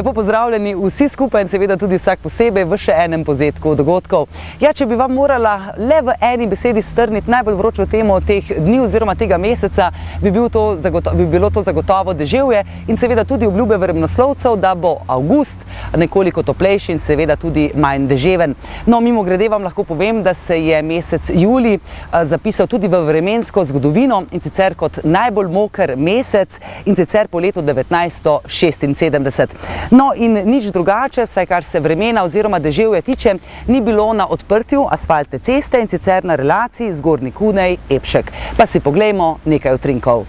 Lepo pozdravljeni vsi skupaj in seveda tudi vsak posebej v še enem povzetku dogodkov. Ja, če bi vam morala le v eni besedi strniti najbolj vročo temo teh dni oziroma tega meseca, bi bilo to zagotovo deževje in seveda tudi obljube vremenoslovcev, da bo avgust nekoliko toplejši in seveda tudi manj deževen. No, mimogrede vam lahko povem, da se je mesec julij zapisal tudi v vremensko zgodovino in sicer kot najbolj moker mesec in sicer po letu 1976. No in nič drugače, vsaj kar se vremena oziroma deževja tiče, ni bilo na odprtju asfaltne ceste in sicer na relaciji Zgornji Kunej-Epšek. Pa si poglejmo nekaj utrinkov.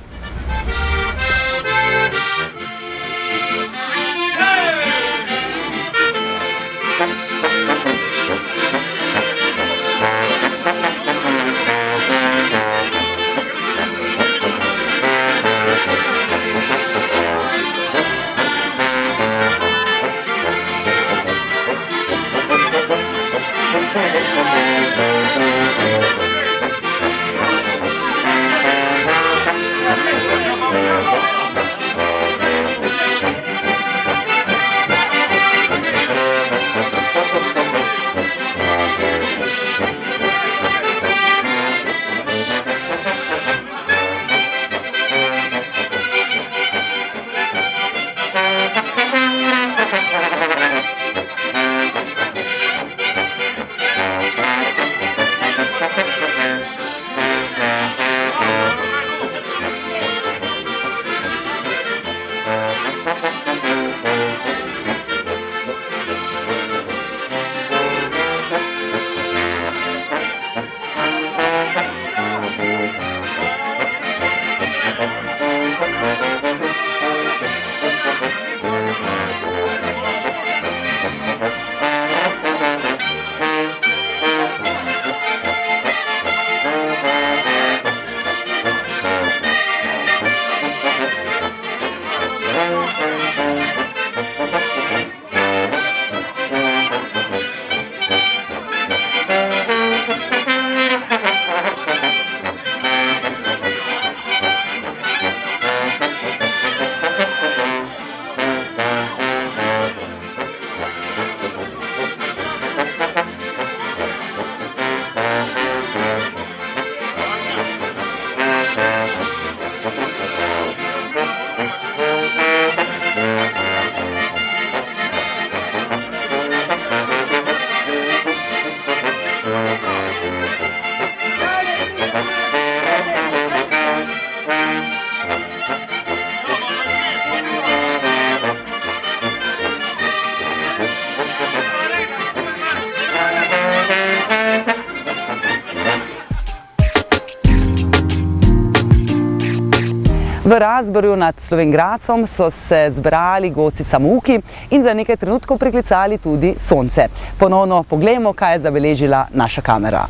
V Razborju nad Slovenj Gradcem so se zbrali godci samouki in za nekaj trenutkov priklicali tudi sonce. Ponovno poglejmo, kaj je zabeležila naša kamera.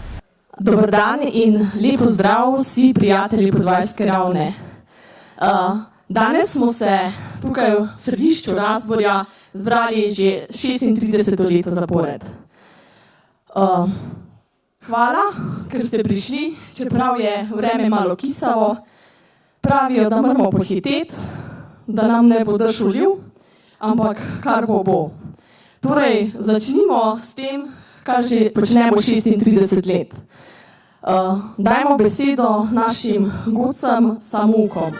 Dober dan in lep pozdrav vsi prijatelji Podvajske Ravne. Danes smo se tukaj v središču Razborja zbrali že 36. leto zapored. Hvala, ker ste prišli, čeprav je vreme malo kisavo. Pravijo, da moramo pohiteti, da nam ne bo dež ulil, ampak kar bo. Torej, začnimo s tem, kar že počnemo 36 let. Dajmo besedo našim godcem samoukom.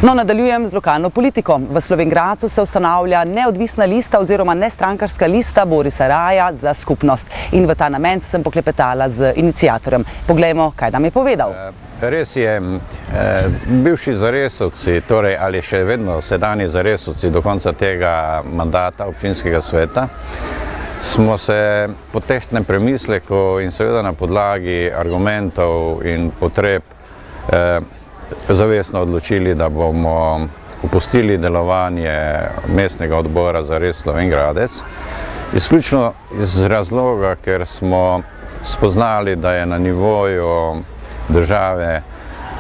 No, nadaljujem z lokalno politiko. V Slovenj Gradcu se ustanavlja neodvisna lista oziroma nestrankarska lista Borisa Raja za skupnost. In v ta namen sem poklepetala z iniciatorjem. Poglejmo, kaj nam je povedal. Res je, bivši Zaresovci, torej ali še vedno sedanji Zaresovci do konca tega mandata občinskega sveta, smo se po tehtnem premisleku in seveda na podlagi argumentov in potreb zavestno odločili, da bomo opustili delovanje mestnega odbora Zares Slovenj Gradec. Izključno iz razloga, ker smo spoznali, da je na nivoju države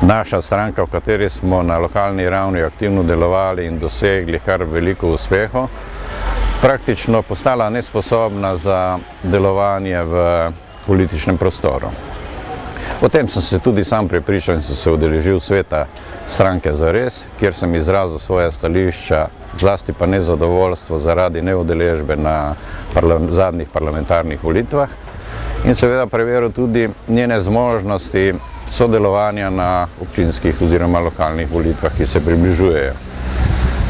naša stranka, v kateri smo na lokalni ravni aktivno delovali in dosegli kar veliko uspehov, praktično postala nesposobna za delovanje v političnem prostoru. O tem sem se tudi sam prepričal in sem se udeležil sveta stranke Zares, kjer sem izrazil svoje stališča, zlasti pa nezadovoljstvo zaradi neudeležbe na zadnjih parlamentarnih volitvah in seveda preveril tudi njene zmožnosti sodelovanja na občinskih oziroma lokalnih volitvah, ki se približujejo.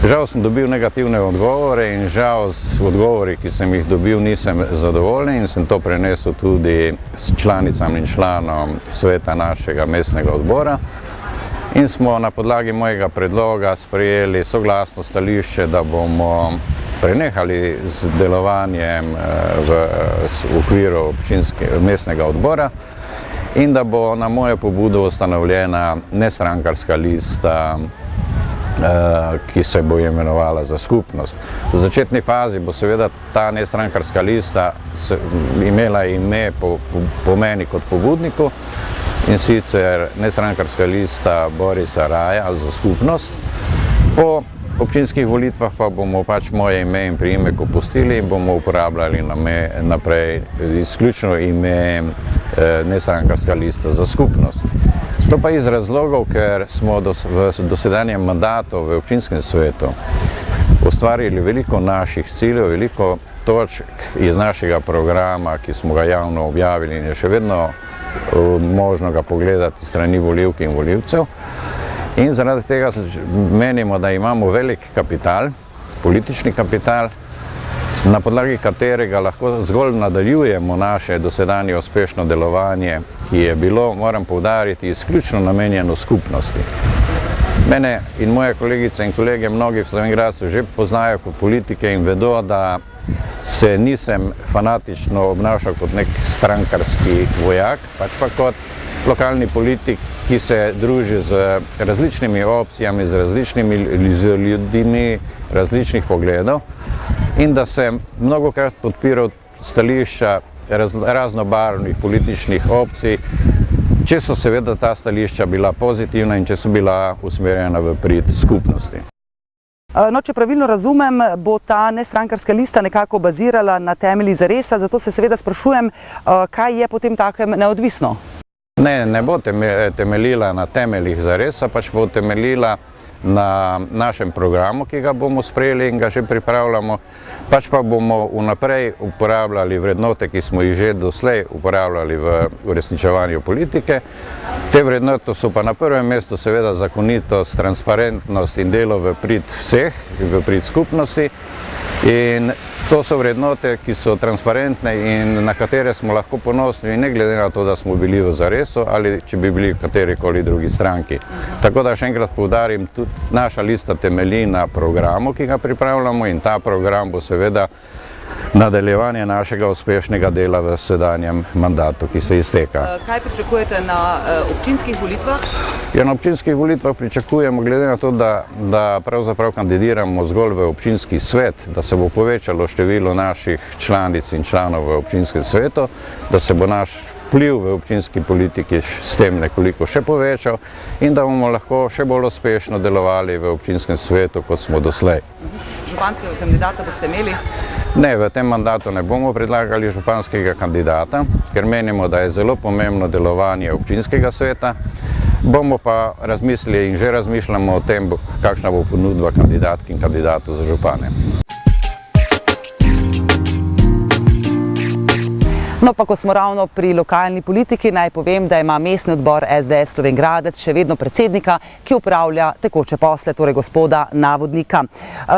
Žal sem dobil negativne odgovore in žal z odgovori, ki sem jih dobil, nisem zadovoljen in sem to prenesel tudi s članicam in članom sveta našega mestnega odbora. In smo na podlagi mojega predloga sprejeli soglasno stališče, da bomo prenehali z delovanjem v okviru mestnega odbora in da bo na mojo pobudo ustanovljena nestrankarska lista, ki se bo imenovala za skupnost. V začetni fazi bo seveda ta nestrankarska lista imela ime po meni kot pobudniku in sicer nestrankarska lista Borisa Raja za skupnost. Po občinskih volitvah pa bomo pač moje ime in priimek opustili in bomo uporabljali naprej izključno ime nestrankarska lista za skupnost. To pa iz razlogov, ker smo v dosedanjem mandatu v občinskem svetu ustvarili veliko naših ciljev, veliko točk iz našega programa, ki smo ga javno objavili in je še vedno možno ga pogledati strani volivk in volivcev. In zaradi tega menimo, da imamo velik kapital, politični kapital, na podlagi katerega lahko zgolj nadaljujemo naše dosedanje uspešno delovanje, ki je bilo, moram poudariti, izključno namenjeno skupnosti. Mene in moje kolegice in kolege mnogi v Slovenj Gradcu že poznajo kot politike in vedo, da se nisem fanatično obnašal kot nek strankarski vojak, pač pa kot lokalni politik, ki se druži z različnimi opcijami, z različnimi ljudmi, različnih pogledov in da sem mnogokrat podpiral stališča raznobarvnih političnih opcij, če so seveda ta stališča bila pozitivna in če so bila usmerjena v prid skupnosti. No, če pravilno razumem, bo ta nestrankarska lista nekako bazirala na temelji Zaresa, zato se seveda sprašujem, kaj je potem takem neodvisno? Ne bo temeljila na temeljih Zaresa, pač bo temeljila na našem programu, ki ga bomo sprejeli in ga že pripravljamo, pač pa bomo vnaprej uporabljali vrednote, ki smo jih že doslej uporabljali v uresničevanju politike. Te vrednote so pa na prvem mestu seveda zakonitost, transparentnost in delo v prid vseh, v prid skupnosti. In to so vrednote, ki so transparentne in na katere smo lahko ponosni, ne glede na to, da smo bili v zaresu ali če bi bili v katerikoli drugi stranki. Tako da še enkrat poudarim, tudi naša lista temelji na programu, ki ga pripravljamo, in ta program bo seveda nadaljevanje našega uspešnega dela v sedanjem mandatu, ki se izteka. Kaj pričakujete na občinskih volitvah? Ja, na občinskih volitvah pričakujemo, glede na to, da pravzaprav kandidiramo zgolj v občinski svet, da se bo povečalo število naših članic in članov v občinskem svetu, da se bo naš vpliv v občinski politiki s tem nekoliko še povečal in da bomo lahko še bolj uspešno delovali v občinskem svetu, kot smo doslej. Županskega kandidata boste imeli? Ne, v tem mandatu ne bomo predlagali županskega kandidata, ker menimo, da je zelo pomembno delovanje občinskega sveta. Bomo pa razmislili in že razmišljamo o tem, kakšna bo ponudba kandidatk in kandidatov za župane. No, pa ko smo ravno pri lokalni politiki, naj povem, da ima mestni odbor SDS Slovenj Gradec še vedno predsednika, ki upravlja tekoče posle, torej gospoda Navodnika.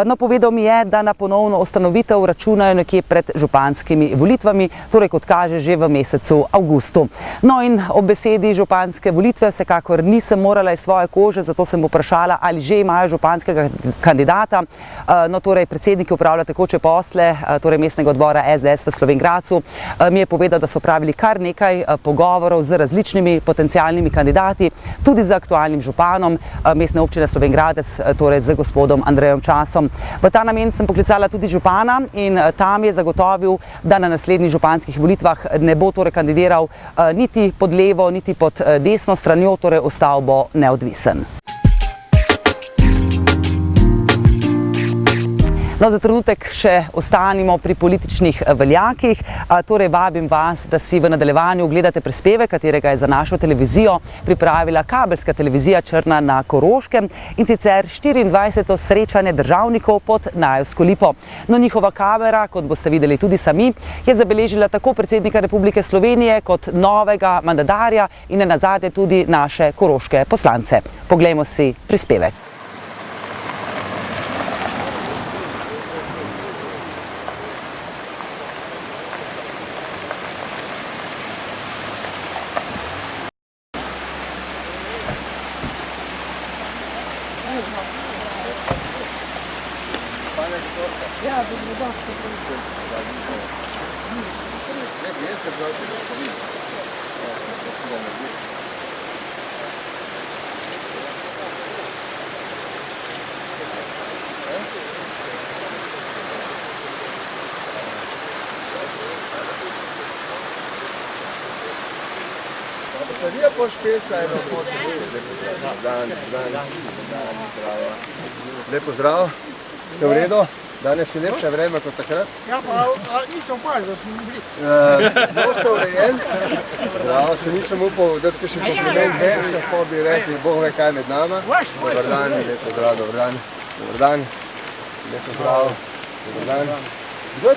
No, povedal mi je, da na ponovno ustanovitev računajo nekje pred županskimi volitvami, torej kot kaže že v mesecu avgustu. No, in ob besedi županske volitve vsekakor nisem morala iz svoje kože, zato sem vprašala, ali že imajo županskega kandidata. No, torej predsednik, ki upravlja tekoče posle, torej mestnega odbora SDS v Slovenj Gradcu, mi je povedal, da so pravili kar nekaj pogovorov z različnimi potencialnimi kandidati, tudi z aktualnim županom mestne občine Slovenj Gradec, torej z gospodom Andrejem Časom. V ta namen sem poklicala tudi župana in tam je zagotovil, da na naslednjih županskih volitvah ne bo torej kandidiral niti pod levo, niti pod desno stranjo, torej ostal bo neodvisen. No, za trenutek še ostanimo pri političnih veljakih, torej vabim vas, da si v nadaljevanju ogledate prispevek, katerega je za našo televizijo pripravila kabelska televizija Črna na Koroškem, in sicer 24. srečanje državnikov pod Najevsko lipo. No, njihova kamera, kot boste videli tudi sami, je zabeležila tako predsednika Republike Slovenije kot novega mandatarja in nenazadnje tudi naše koroške poslance. Poglejmo si prispevek. Baterija pol špeca eno pot. Dan, zdravo. Lepo zdrav, ste v redu? Danes je lepše vreme kot takrat? Ja, pa niste opazili, da smo bili. Zelo ste urejen. Zdravo, se nisem upal dati kakšen kompliment več, tako bi rekli, Bog ve kaj med nama. Dobar dan, lepo zdrav, dobar dan. Dobar dan, lepo zdrav, dobar dan. Kdo je?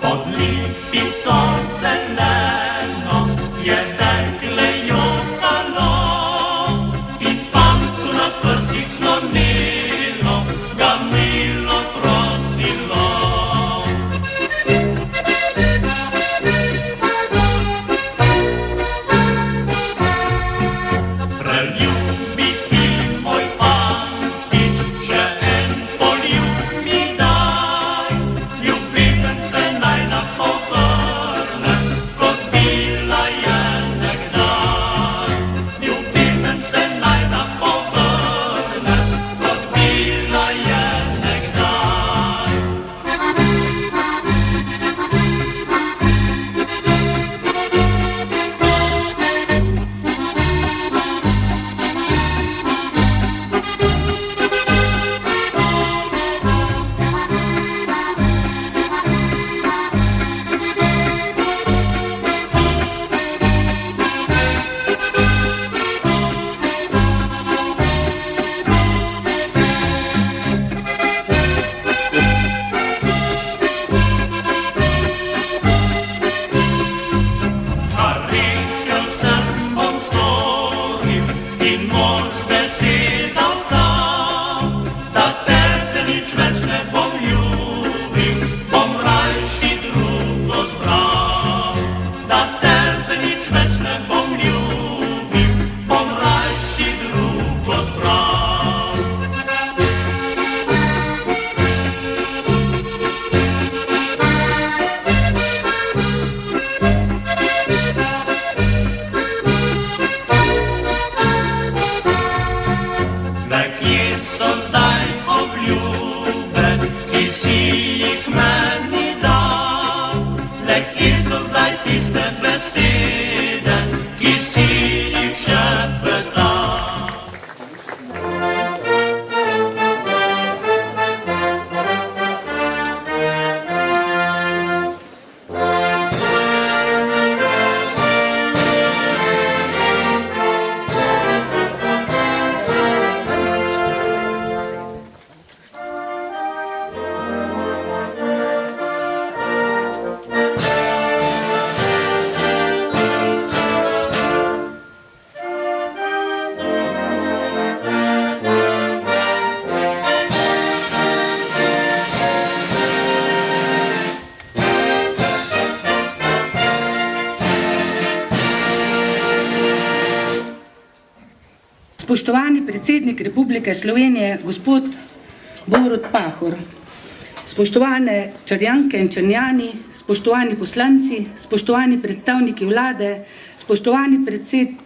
Pod lipico zeleno je dekle jokalo in fantu na prsih slonilo, ga milo prosilo. Preljubi ti, moj fantič, še en poljub mi daj. spoštovani predsednik Republike Slovenije, gospod Borut Pahor, spoštovane Črnjanke in Črnjani, spoštovani poslanci, spoštovani predstavniki vlade, spoštovani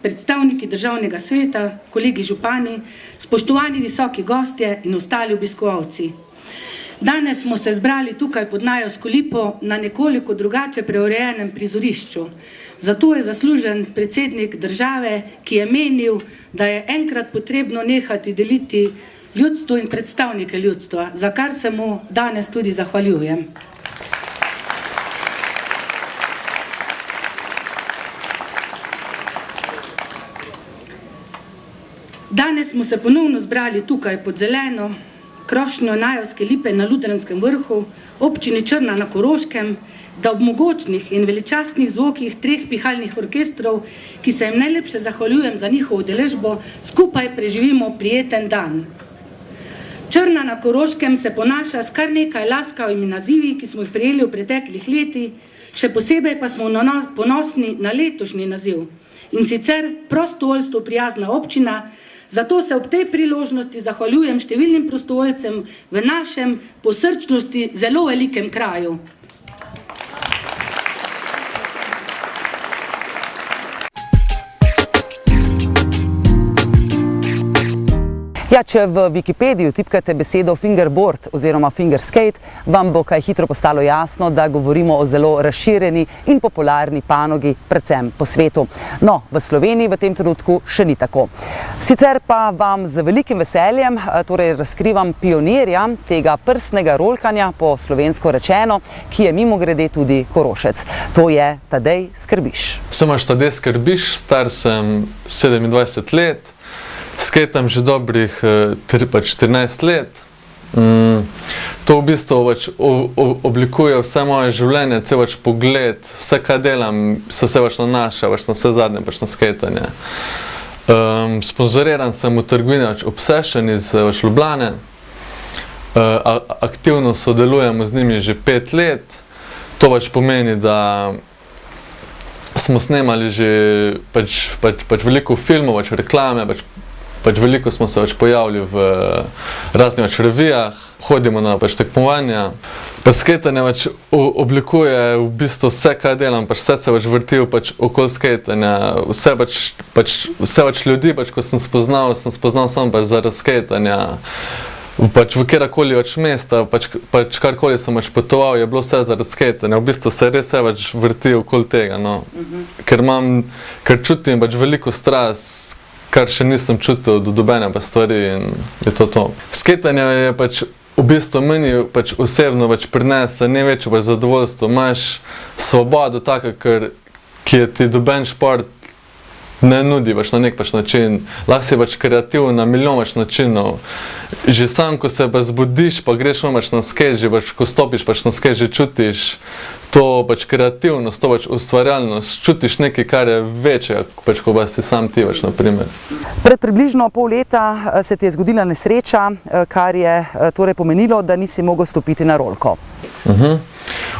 predstavniki državnega sveta, kolegi župani, spoštovani visoki gostje in ostali obiskovalci. Danes smo se zbrali tukaj pod Najevsko lipo na nekoliko drugače preurejenem prizorišču. Zato je zaslužen predsednik države, ki je menil, da je enkrat potrebno nehati deliti ljudstvo in predstavnike ljudstva, za kar se mu danes tudi zahvaljujem. Danes smo se ponovno zbrali tukaj pod zeleno krošnjo Najevske lipe na Ludranskem vrhu, občini Črna na Koroškem, da ob mogočnih in veličastnih zvokih 3 pihalnih orkestrov, ki se jim najlepše zahvaljujem za njihovo udeležbo, skupaj preživimo prijeten dan. Črna na Koroškem se ponaša s kar nekaj laskavimi nazivi, ki smo jih prejeli v preteklih letih, še posebej pa smo ponosni na letošnji naziv. In sicer prostovoljstvo prijazna občina. Zato se ob tej priložnosti zahvaljujem številnim prostovoljcem v našem po srčnosti zelo velikem kraju. Ja, če v Wikipediji tipkate besedo fingerboard oziroma fingerskate, vam bo kaj hitro postalo jasno, da govorimo o zelo razširjeni in popularni panogi, predvsem po svetu. No, v Sloveniji v tem trenutku še ni tako. Sicer pa vam z velikim veseljem razkrivam pionirja tega prstnega rolkanja, po slovensko rečeno, ki je mimogrede tudi Korošec. To je Tadej Skrbiš. Sem Tadej Skrbiš, star sem 27 let. Skejtam že dobrih 14 let. To v bistvu oblikuje vse moje življenje, cel pogled, vse kaj delam, se nanaša na vse zadnje na skejtanje. Sponzoriran sem v trgovini Obsession iz Ljubljane. Aktivno sodelujemo z njimi že 5 let. To pomeni, da smo snemali že veliko filmov, reklame, veliko smo se pojavili v raznih revijah, hodimo na tekmovanja. Skejtanje oblikuje v bistvu vse, kaj delam, vse se vrti okoli skejtanja. Vse ljudi, ko sem spoznal samo zaradi skejtanja. V kjerkoli mesta, karkoli sem potoval, je bilo vse zaradi skejtanja. V bistvu se res vse vrti okoli tega, ker čutim veliko strast, kar še nisem čutil do dobene stvari in je to. Skejtanje je v bistvu meni osebno prinese največje zadovoljstvo. Imaš svobodo tako, ki je ti doben šport ne nudi na nek način. Lahko si kreativen na milijon načinov. Že sam, ko se zbudiš, pa greš na skejt, ko stopiš na skejt, že čutiš to kreativnost, to ustvarjalnost, čutiš nekaj, kar je večje, ko pa si sam ti, naprimer. Pred približno pol leta se ti je zgodila nesreča, kar je torej pomenilo, da nisi mogel stopiti na rolko.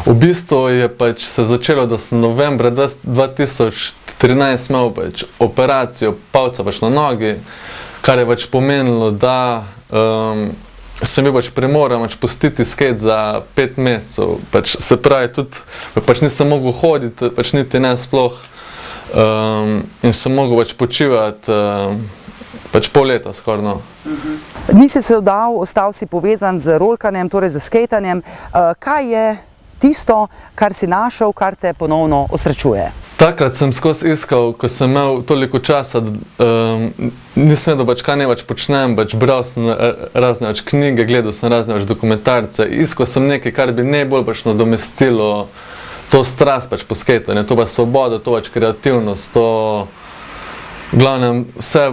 V bistvu je se začelo, da sem novembra 2013 imel operacijo palca na nogi, kar je pomenilo, da sem bil primoran pustiti skejt za 5 mesecev. Se pravi, tudi nisem mogel hoditi, niti ne sploh, in sem mogel počivati pol leta skoraj. Nisi se oddal, ostal si povezan z rolkanjem, torej z skejtanjem. Kaj je tisto, kar si našel, kar te ponovno osrečuje? Takrat sem skozi iskal, ko sem imel toliko časa, nisem vedel, kaj ne počnem, bral sem razne knjige, gledal sem razne dokumentarce, iskal sem nekaj, kar bi najbolj nadomestilo to strast po skejtanju, to svobodo, to kreativnost, to v glavnem vse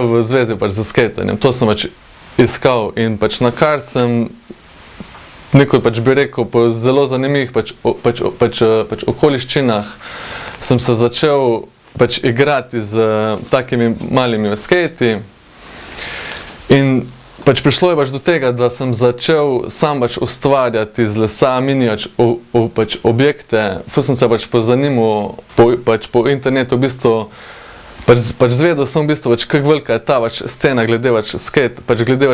v zvezi z skejtanjem. To sem iskal in na kar sem nekaj bi rekel, po zelo zanimivih okoliščinah sem se začel igrati z takimi malimi skejti. In prišlo je do tega, da sem začel sam ustvarjati z lesa mini objekte. Ful sem se pozanimal po internetu, v bistvu Pač zvedel sem v bistvu, kako velika je ta scena glede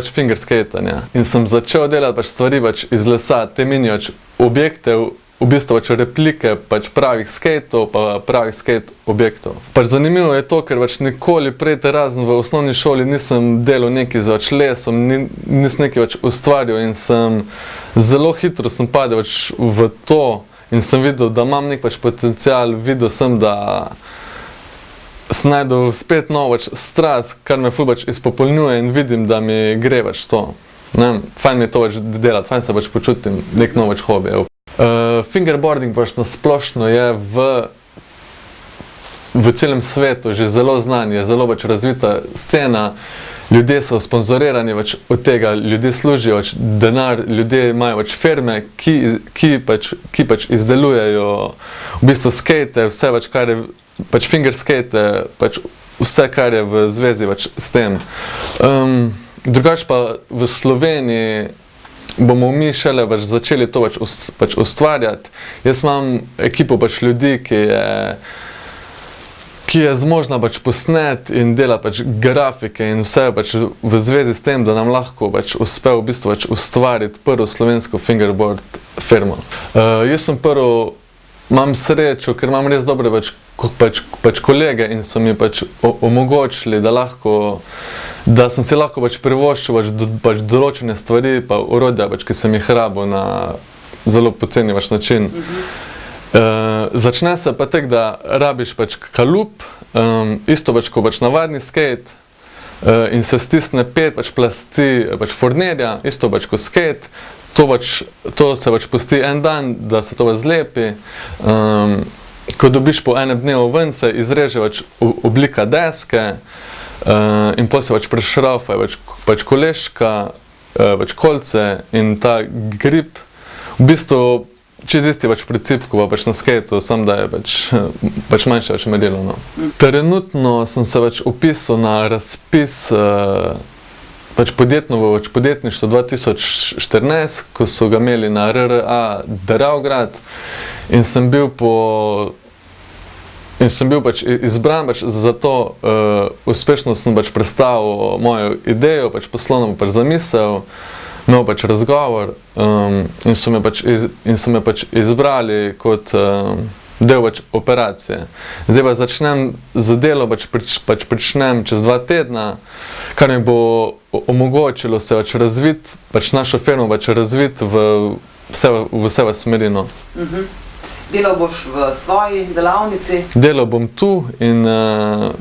finger skatanja. In sem začel delati stvari iz lesa, te mini objekte, v bistvu replike pravih skatov pa pravih skate objektov. Zanimivo je to, ker nikoli prej razen v osnovni šoli nisem delal nekaj z lesom, nisem nekaj ustvarjal in sem zelo hitro padel v to in sem videl, da imam nek potencial, videl sem, da sem najdel spet novo strast, kar me ful izpopolnjuje in vidim, da mi gre to. Fajn mi je to delati, fajn se počutim nek nov hobi. Fingerboarding na splošno je v celem svetu že zelo znan, je zelo razvita scena, ljudje so sponzorirani od tega, ljudje služijo denar, ljudje imajo firme, ki izdelujejo v bistvu skate, vse kar je finger skate, vse kar je v zvezi s tem. Drugače pa v Sloveniji bomo mi šele začeli to ustvarjati. Jaz imam ekipo ljudi, ki je zmožna posneti in dela grafike in vse v zvezi s tem, da nam lahko uspe v bistvu ustvariti prvo slovensko fingerboard firmo. Jaz sem imam srečo, ker imam res dobre kolege in so mi omogočili, da sem si lahko privoščil določene stvari pa orodja, ki sem jih rabil na zelo poceni način. Začne se pa tako, da rabiš kalup, isto ko navadni skate in se stisne 5 plasti furnerja, isto ko skate. To se pusti en dan, da se to zlepi. Ko dobiš po enem dnevu ven, se izreže oblika deske in potem se prešraufa koleška, kolce in ta grip. V bistvu čez isti princip, ko pa na skateu, samo da je manjše merilo. Trenutno sem se upisal na razpis podjetništvo 2014, ko so ga imeli na RRA Dravograd in sem bil izbran za to, uspešno sem predstavil mojo idejo, poslovno zamisel, imel razgovor in so me izbrali kot del operacije. Zdaj pa začnem z delom, pričnem čez 2 tedna, kar mi bo omogočilo se razviti, našo firmo razviti v vse smerino. Delal boš v svoji delavnici? Delal bom tu in na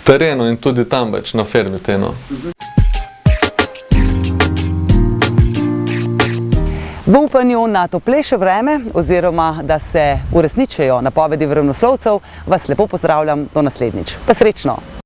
terenu in tudi tam na firmi. V upanju na toplejše vreme oziroma da se uresničijo napovedi vremenoslovcev, vas lepo pozdravljam do naslednjič. Pa srečno!